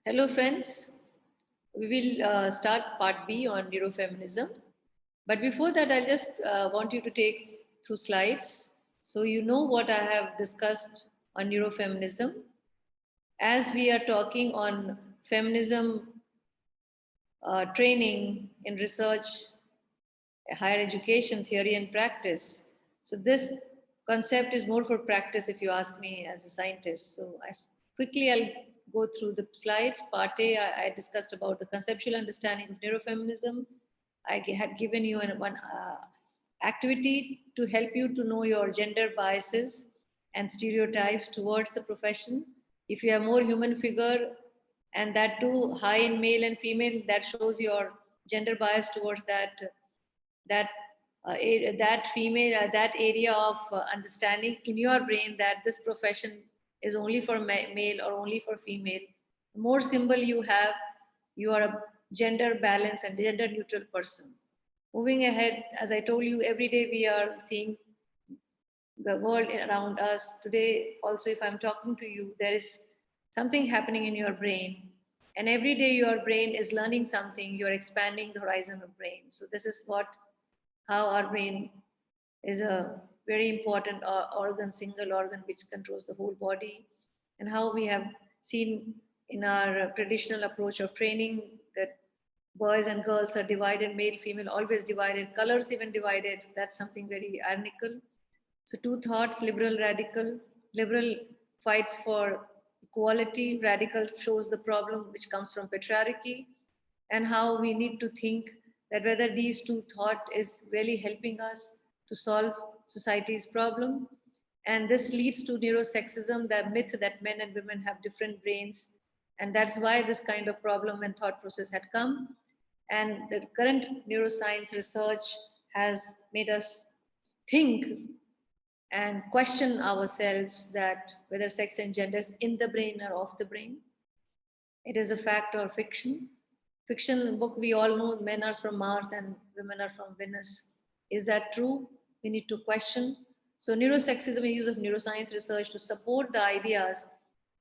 Hello, friends. We will start part B on neurofeminism. But before that, I just want you to take through slides so you know what I have discussed on neurofeminism. As we are talking on feminism training in research, higher education, theory, and practice. So, this concept is more for practice if you ask me as a scientist. So, quickly I'll go through the slides. Part A, I discussed about the conceptual understanding of neurofeminism. I had given you one activity to help you to know your gender biases and stereotypes towards the profession. If you have more human figure and that too high in male and female, that shows your gender bias towards that that female that area of understanding in your brain that this profession is only for male or only for female. The more symbol you have, you are a gender balanced and gender neutral person. Moving ahead, as I told you, every day we are seeing the world around us. Today also, if I'm talking to you, there is something happening in your brain, and every day your brain is learning something. You're expanding the horizon of brain. So this is what how our brain is a very important organ, single organ which controls the whole body, and how we have seen in our traditional approach of training that boys and girls are divided, male, female, always divided, colors even divided. That's something very ironical. So, two thoughts, liberal, radical. Liberal fights for equality, radical shows the problem which comes from patriarchy, and how we need to think that whether these two thought is really helping us to solve society's problem. And this leads to neurosexism, the myth that men and women have different brains. And that's why this kind of problem and thought process had come. And the current neuroscience research has made us think and question ourselves that whether sex and gender is in the brain or off the brain. It is a fact or fiction. Fiction book, we all know men are from Mars and women are from Venus. Is that true? We need to question. So, neurosexism is use of neuroscience research to support the ideas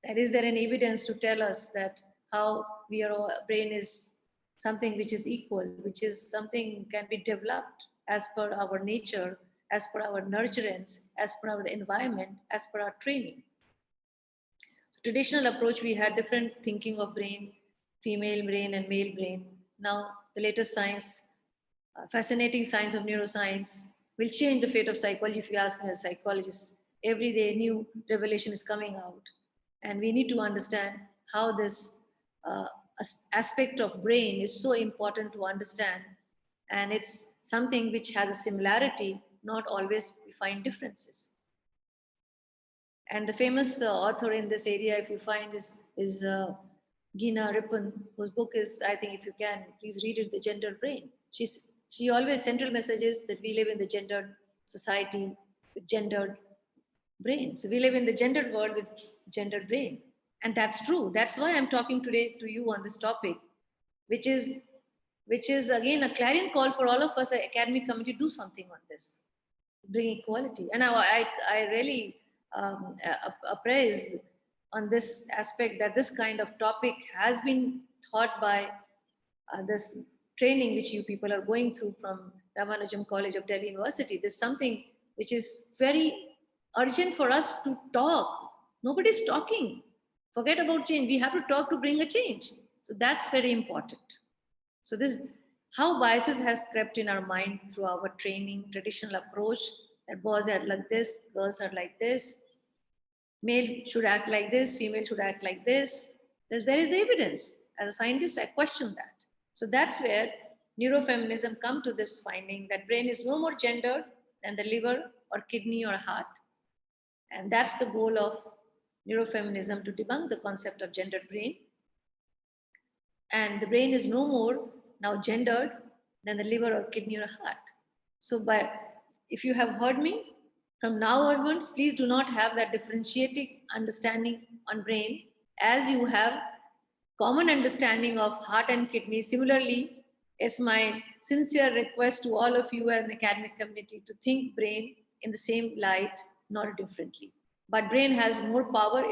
that is there any evidence to tell us that how we are brain is something which is equal, which is something can be developed as per our nature, as per our nurturance, as per our environment, as per our training. So traditional approach, we had different thinking of brain, female brain and male brain. Now the latest science, fascinating science of neuroscience will change the fate of psychology if you ask me as a psychologist. Every day new revelation is coming out. And we need to understand how this uh, aspect of brain is so important to understand. And it's something which has a similarity, not always we find differences. And the famous author in this area, if you find, is Gina Rippon, whose book is, I think, if you can, please read it, The Gendered Brain. She always central message is that we live in the gendered society with gendered brain. So we live in the gendered world with gendered brain, and that's true. That's why I'm talking today to you on this topic, which is which is again a clarion call for all of us, academic committee, do something on this, bring equality. And I really appraise on this aspect that this kind of topic has been taught by this training which you people are going through from Ramanujam College of Delhi University. This is something which is very urgent for us to talk. Nobody's talking. Forget about change. We have to talk to bring a change. So that's very important. So this how biases has crept in our mind through our training, traditional approach that boys are like this, girls are like this, male should act like this, female should act like this. Where is the evidence? As a scientist, I question that. So that's where neurofeminism come to this finding that brain is no more gendered than the liver or kidney or heart. And that's the goal of neurofeminism, to debunk the concept of gendered brain. And the brain is no more now gendered than the liver or kidney or heart. So if you have heard me, from now onwards, please do not have that differentiating understanding on brain as you have common understanding of heart and kidney. Similarly, it's my sincere request to all of you as an academic community to think brain in the same light, not differently. But brain has more power.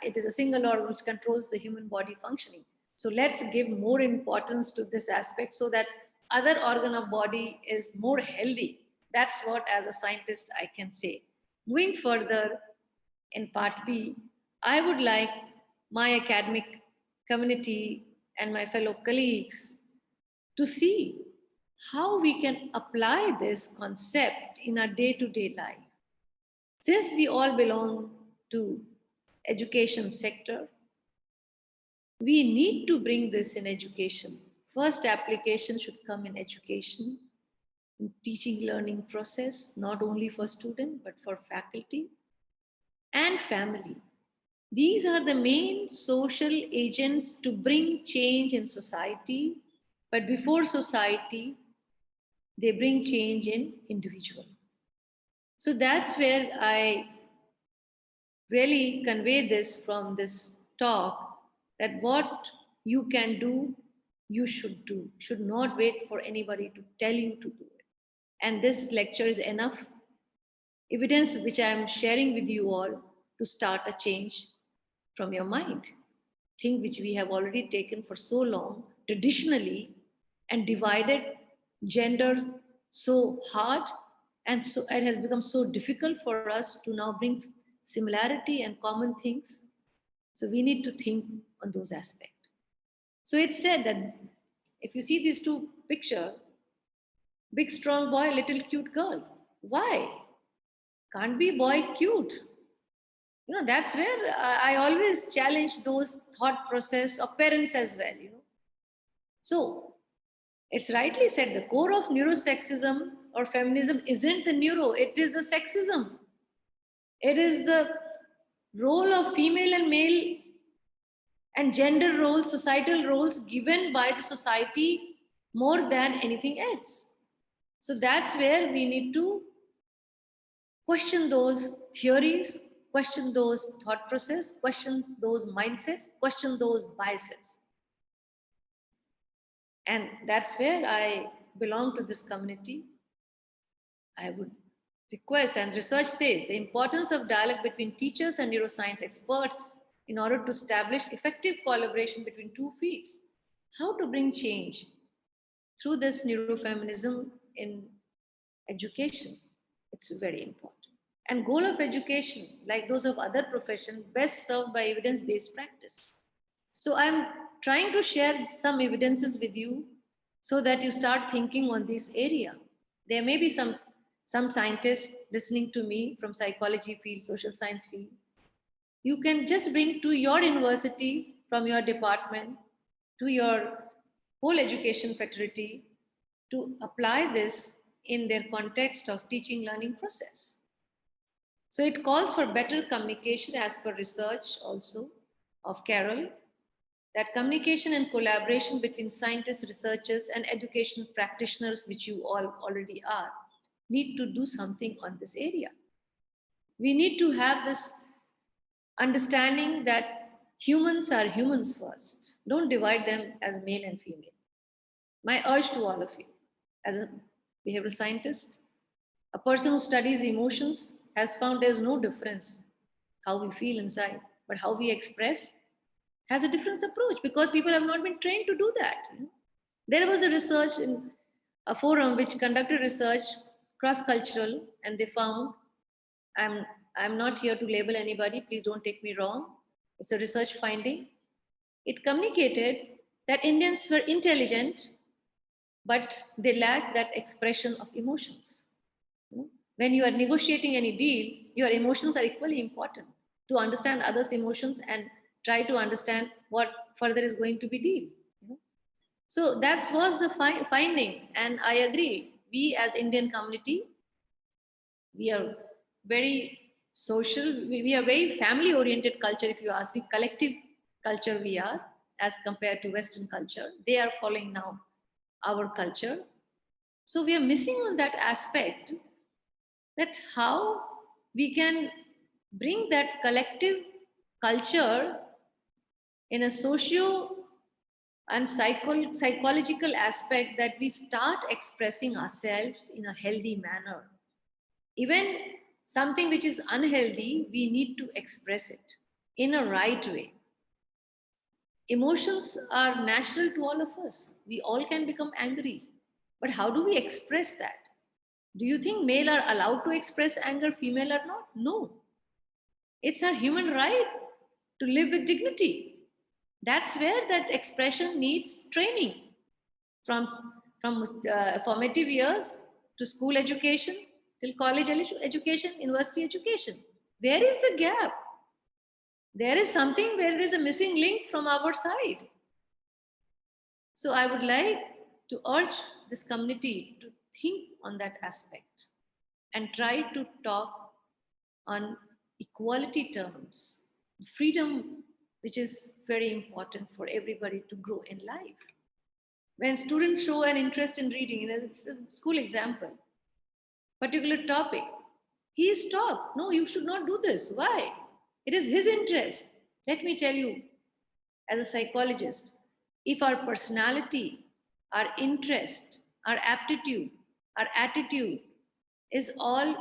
It is a single organ which controls the human body functioning. So let's give more importance to this aspect so that other organ of body is more healthy. That's what as a scientist I can say. Moving further in part B, I would like my academic community and my fellow colleagues to see how we can apply this concept in our day-to-day life. Since we all belong to education sector, we need to bring this in education. First application should come in education, in teaching learning process, not only for student, but for faculty and family. These are the main social agents to bring change in society, but before society, they bring change in individual. So that's where I really convey this from this talk, that what you can do, you should do. Should not wait for anybody to tell you to do it. And this lecture is enough evidence which I am sharing with you all to start a change from your mind. Thing which we have already taken for so long, traditionally, and divided gender so hard, and so it has become so difficult for us to now bring similarity and common things. So we need to think on those aspects. So it's said that if you see these two picture, big strong boy, little cute girl. Why? Can't be boy cute? That's where I always challenge those thought process of parents as well. So it's rightly said the core of neurosexism or feminism isn't the neuro, it is the sexism. It is the role of female and male and gender roles, societal roles given by the society more than anything else. So that's where we need to question those theories, question those thought process, question those mindsets, question those biases. And that's where I belong to this community. I would request, and research says, the importance of dialogue between teachers and neuroscience experts in order to establish effective collaboration between two fields. How to bring change through this neurofeminism in education. It's very important. And goal of education, like those of other professions, best served by evidence-based practice. So I'm trying to share some evidences with you so that you start thinking on this area. There may be some scientists listening to me from psychology field, social science field. You can just bring to your university, from your department, to your whole education fraternity to apply this in their context of teaching learning process. So it calls for better communication as per research also of Carroll, that communication and collaboration between scientists, researchers, and education practitioners, which you all already are, need to do something on this area. We need to have this understanding that humans are humans first. Don't divide them as male and female. My urge to all of you, as a behavioral scientist, a person who studies emotions has found there's no difference how we feel inside, but how we express has a different approach because people have not been trained to do that. There was a research in a forum which conducted research cross-cultural, and they found, I'm not here to label anybody, please don't take me wrong. It's a research finding. It communicated that Indians were intelligent, but they lack that expression of emotions. When you are negotiating any deal, your emotions are equally important to understand others' emotions and try to understand what further is going to be deal. So that was the finding, and I agree. We as Indian community, we are very social. We are very family-oriented culture. If you ask me, collective culture we are as compared to Western culture. They are following now our culture. So we are missing on that aspect, that how we can bring that collective culture in a socio and psychological aspect, that we start expressing ourselves in a healthy manner. Even something which is unhealthy, we need to express it in a right way. Emotions are natural to all of us. We all can become angry. But how do we express that? Do you think male are allowed to express anger, female are not? No. It's our human right to live with dignity. That's where that expression needs training from formative years to school education till college education, university education. Where is the gap? There is something where there is a missing link from our side. So I would like to urge this community to think on that aspect and try to talk on equality terms, freedom, which is very important for everybody to grow in life. When students show an interest in reading, it's a school example, particular topic, he is stopped. No, you should not do this. Why? It is his interest. Let me tell you, as a psychologist, if our personality, our interest, our aptitude, our attitude is all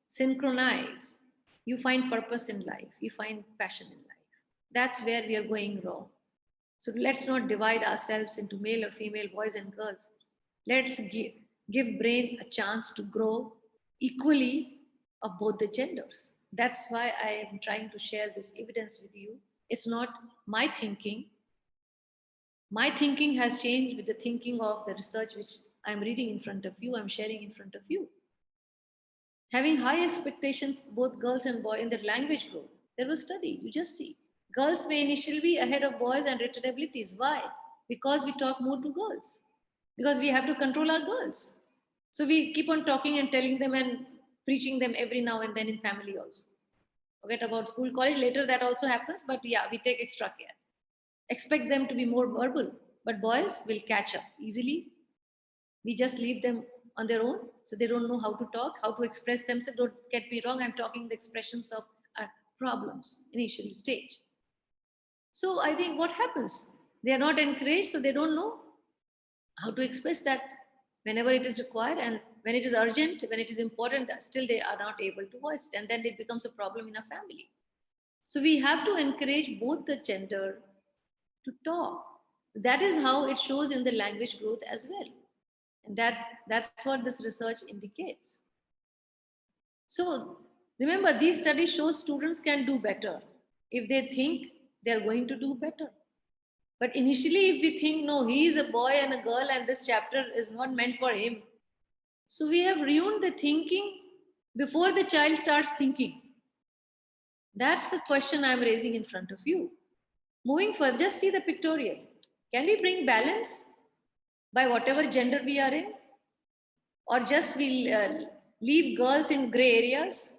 synchronized, you find purpose in life, you find passion in life. That's where we are going wrong. So let's not divide ourselves into male or female, boys and girls. Let's give brain a chance to grow equally of both the genders. That's why I am trying to share this evidence with you. It's not my thinking. My thinking has changed with the thinking of the research which I'm reading in front of you, I'm sharing in front of you. Having high expectations, both girls and boys, in their language growth. There was a study, you just see. Girls may initially be ahead of boys and written abilities. Why? Because we talk more to girls. Because we have to control our girls. So we keep on talking and telling them and preaching them every now and then in family also. Forget about school, college, later that also happens, but yeah, we take extra care. Expect them to be more verbal, but boys will catch up easily. We just leave them on their own, so they don't know how to talk, how to express themselves. Don't get me wrong, I'm talking the expressions of our problems initially stage. So I think what happens? They are not encouraged, so they don't know how to express that whenever it is required, and when it is urgent, when it is important, still they are not able to voice it, and then it becomes a problem in a family. So we have to encourage both the gender to talk. That is how it shows in the language growth as well. And that's what this research indicates. So remember, these studies show students can do better if they think they're going to do better. But initially, if we think, no, he is a boy and a girl and this chapter is not meant for him. So we have ruined the thinking before the child starts thinking. That's the question I'm raising in front of you. Moving further, just see the pictorial. Can we bring balance by whatever gender we are in? Or just we leave girls in gray areas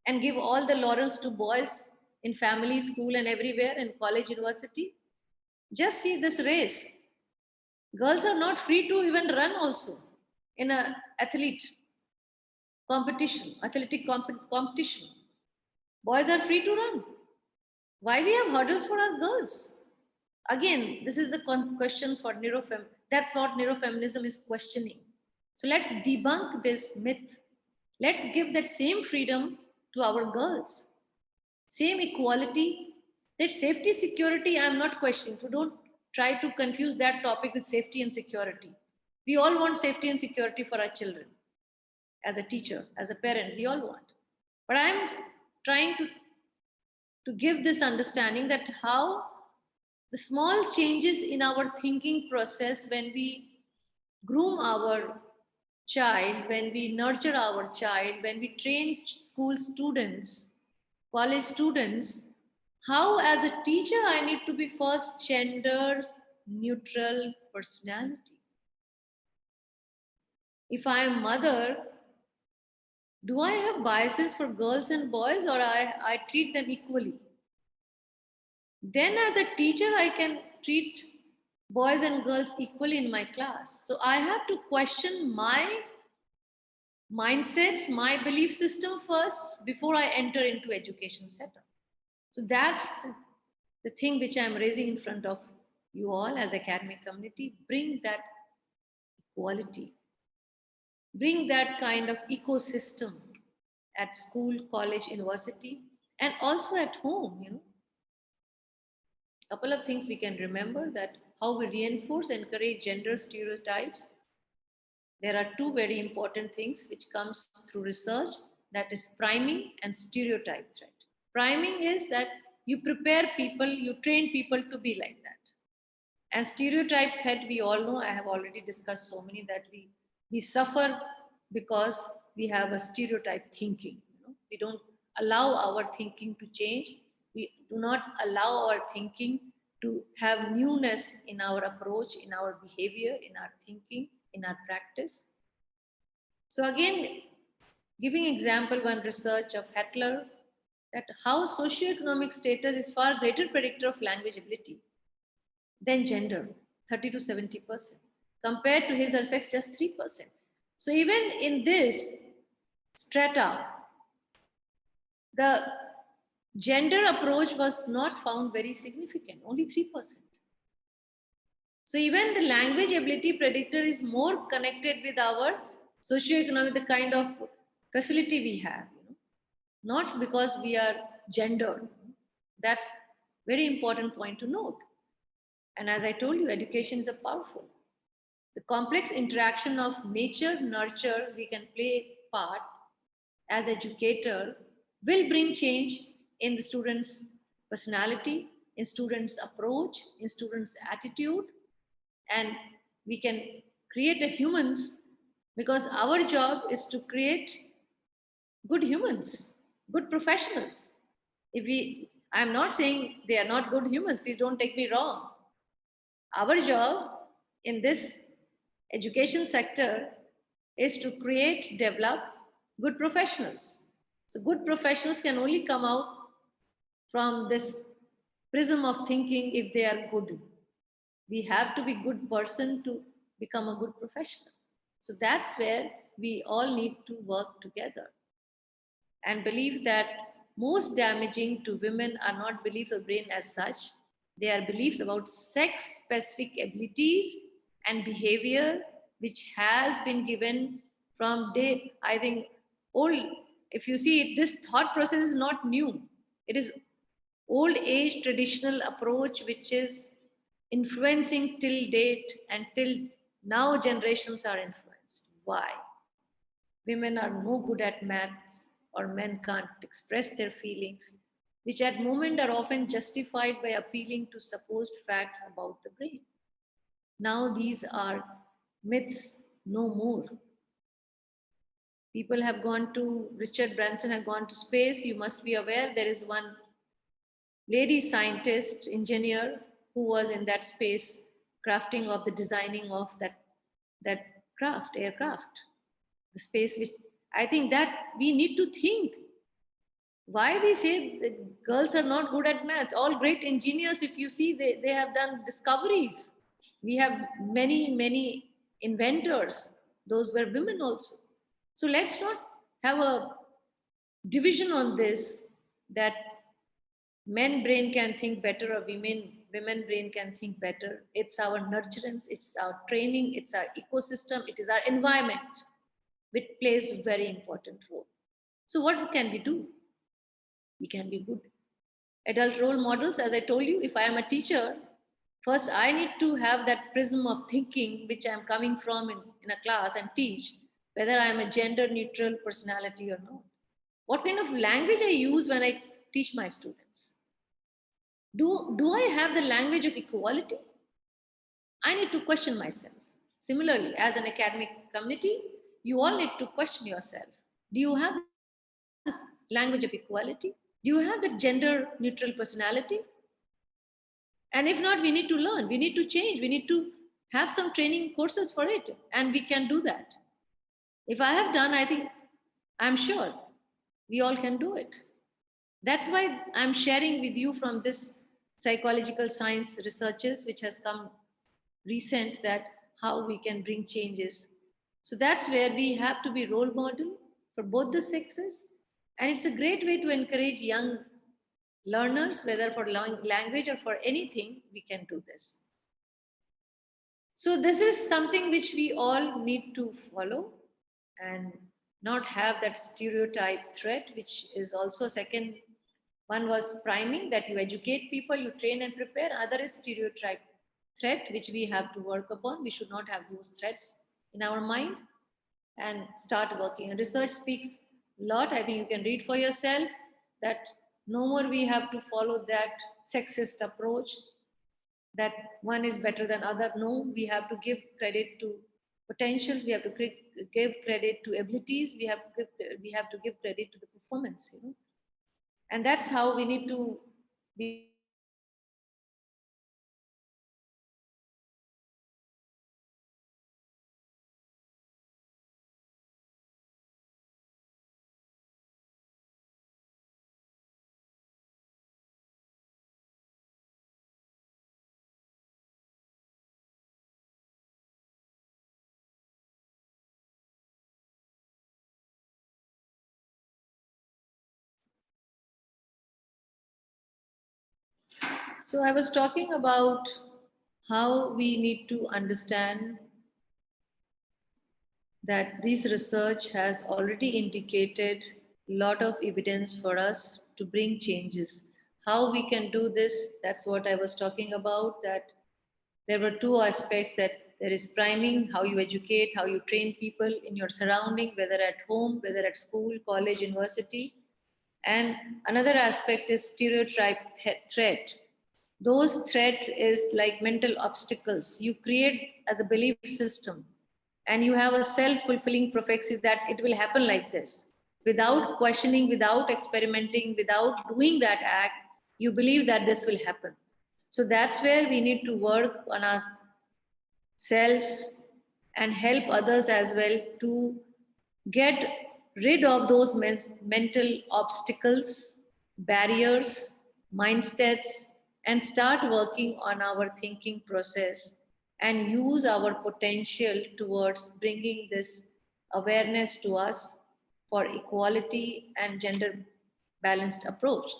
and give all the laurels to boys in family, school, and everywhere, in college, university? Just see this race. Girls are not free to even run also in a athletic competition. Boys are free to run. Why we have hurdles for our girls? Again, this is the question for neurofem. That's what neurofeminism is questioning. So let's debunk this myth. Let's give that same freedom to our girls. Same equality. That safety, security, I'm not questioning. So don't try to confuse that topic with safety and security. We all want safety and security for our children. As a teacher, as a parent, we all want. But I'm trying to give this understanding that how the small changes in our thinking process when we groom our child, when we nurture our child, when we train school students, college students, how as a teacher I need to be first gender's neutral personality. If I am mother, do I have biases for girls and boys, or I treat them equally? Then as a teacher, I can treat boys and girls equally in my class. So I have to question my mindsets, my belief system first before I enter into education setup. So that's the thing which I'm raising in front of you all as academic community. Bring that equality. Bring that kind of ecosystem at school, college, university, and also at home, Couple of things we can remember, that how we reinforce, encourage gender stereotypes. There are two very important things which comes through research, that is priming and stereotype threat. Priming is that you prepare people, you train people to be like that. And stereotype threat, we all know, I have already discussed so many, that we suffer because we have a stereotype thinking. We don't allow our thinking to change. We do not allow our thinking to have newness in our approach, in our behavior, in our thinking, in our practice. So again, giving example, one research of Hetler, that how socioeconomic status is far greater predictor of language ability than gender, 30 to 70%, compared to his or sex, just 3%. So even in this strata, the gender approach was not found very significant, only 3%. So even the language ability predictor is more connected with our socioeconomic, the kind of facility we have, not because we are gendered. That's very important point to note. And as I told you, education is a powerful. The complex interaction of nature, nurture, we can play part as educator, will bring change in the students' personality, in students' approach, in students' attitude, and we can create a humans, because our job is to create good humans, good professionals. If we, I'm not saying they are not good humans, please don't take me wrong. Our job in this education sector is to create, develop good professionals. So good professionals can only come out from this prism of thinking if they are good. We have to be good person to become a good professional. So that's where we all need to work together and believe that most damaging to women are not beliefs of brain as such. They are beliefs about sex specific abilities and behavior, which has been given from day, I think, old. If you see it, this thought process is not new. It is old age traditional approach, which is influencing till date, and till now generations are influenced. Why? Women are no good at maths, or men can't express their feelings, which at moment are often justified by appealing to supposed facts about the brain. Now these are myths no more. People have gone to, Richard Branson have gone to space. You must be aware there is one lady scientist, engineer, who was in that space crafting of the designing of that craft, aircraft, the space, which I think that we need to think. Why we say that girls are not good at maths? All great engineers, if you see, they have done discoveries. We have many inventors. Those were women also. So let's not have a division on this, that men brain can think better or women brain can think better. It's our nurturance, it's our training, it's our ecosystem, it is our environment which plays a very important role. So what can we do? We can be good adult role models. As I told you, if I am a teacher, first I need to have that prism of thinking which I'm coming from in a class and teach, whether I am a gender neutral personality or not. What kind of language I use when I teach my students? Do I have the language of equality? I need to question myself. Similarly, as an academic community, you all need to question yourself. Do you have this language of equality? Do you have that gender neutral personality? And if not, we need to learn, we need to change, we need to have some training courses for it, and we can do that. If I have done, I think, I'm sure we all can do it. That's why I'm sharing with you from this psychological science researches, which has come recent, that how we can bring changes. So that's where we have to be role model for both the sexes. And it's a great way to encourage young learners, whether for language or for anything, we can do this. So this is something which we all need to follow and not have that stereotype threat, which is also second One was priming, that you educate people, you train and prepare. Another is stereotype threat, which we have to work upon. We should not have those threats in our mind and start working. And research speaks a lot. I think you can read for yourself that no more we have to follow that sexist approach that one is better than other. No, we have to give credit to potentials. We have to give credit to abilities. We have to give credit to the performance. And that's how we need to be So I was talking about how we need to understand that this research has already indicated a lot of evidence for us to bring changes. How we can do this, that's what I was talking about, that there were two aspects, that there is priming, how you educate, how you train people in your surrounding, whether at home, whether at school, college, university. And another aspect is stereotype threat. Those threat is like mental obstacles you create as a belief system, and you have a self-fulfilling prophecy that it will happen like this. Without questioning, without experimenting, without doing that act, you believe that this will happen. So that's where we need to work on ourselves and help others as well to get rid of those mental obstacles, barriers, mindsets, and start working on our thinking process and use our potential towards bringing this awareness to us for equality and gender balanced approach.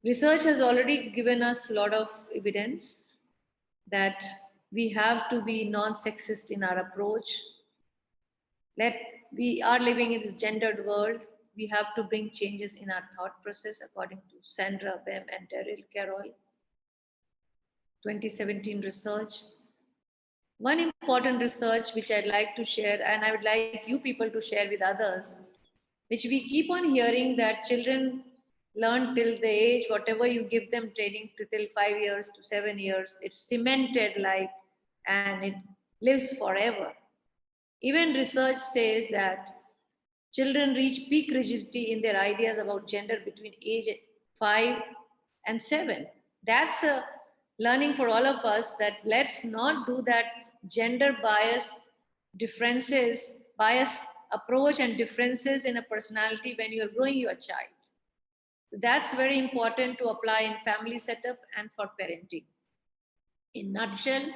Research has already given us a lot of evidence that we have to be non-sexist in our approach. Let We are living in this gendered world. We have to bring changes in our thought process, according to Sandra Bem and Daryl Carroll 2017 research. One important research which I'd like to share, and I would like you people to share with others, which we keep on hearing that children learn till the age, whatever you give them training to till 5 years to 7 years, it's cemented like, and it lives forever. Even research says that children reach peak rigidity in their ideas about gender between age 5 and 7. That's a learning for all of us, that let's not do that gender bias differences, bias approach and differences in a personality when you're growing your child. So that's very important to apply in family setup and for parenting. In nutshell,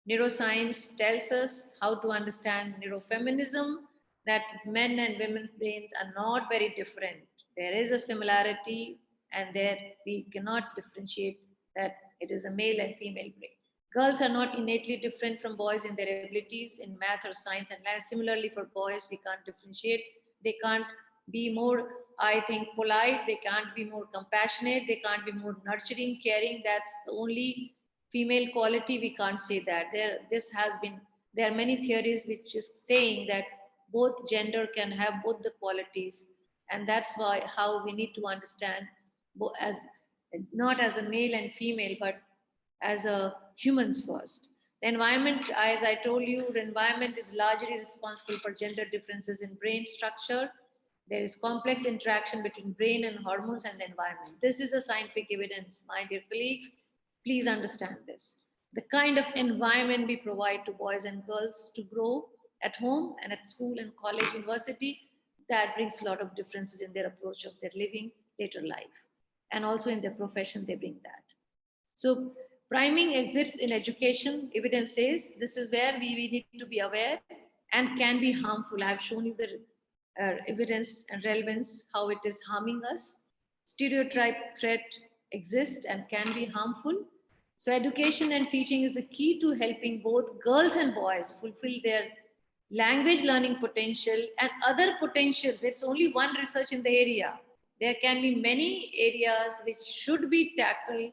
neuroscience tells us how to understand neurofeminism, that men and women's brains are not very different. There is a similarity, and there we cannot differentiate that it is a male and female brain. Girls are not innately different from boys in their abilities in math or science, and similarly for boys, we can't differentiate. They can't be more, I think, polite, they can't be more compassionate, they can't be more nurturing, caring. That's the only female quality. We can't say that. There are many theories which is saying that both gender can have both the qualities, and that's why how we need to understand as not as a male and female, but as a humans first. The environment, as I told you, the environment is largely responsible for gender differences in brain structure. There is complex interaction between brain and hormones and the environment. This is a scientific evidence, my dear colleagues. Please understand this. The kind of environment we provide to boys and girls to grow at home and at school and college, university, that brings a lot of differences in their approach of their living later life. And also in their profession, they bring that. So priming exists in education. Evidence says this is where we need to be aware and can be harmful. I've shown you the evidence and relevance, how it is harming us. Stereotype threat exists and can be harmful. So education and teaching is the key to helping both girls and boys fulfill their language learning potential and other potentials. It's only one research in the area. There can be many areas which should be tackled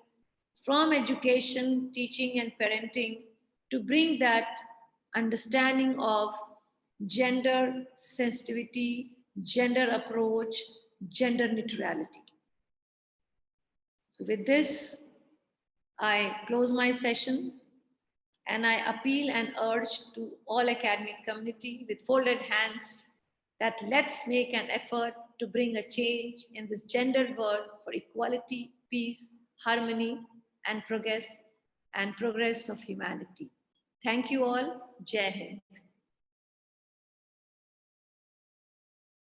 from education, teaching, and parenting to bring that understanding of gender sensitivity, gender approach, gender neutrality. So, with this, I close my session and I appeal and urge to all academic community with folded hands that let's make an effort to bring a change in this gendered world for equality, peace, harmony, and progress of humanity. Thank you all. Jai Hind.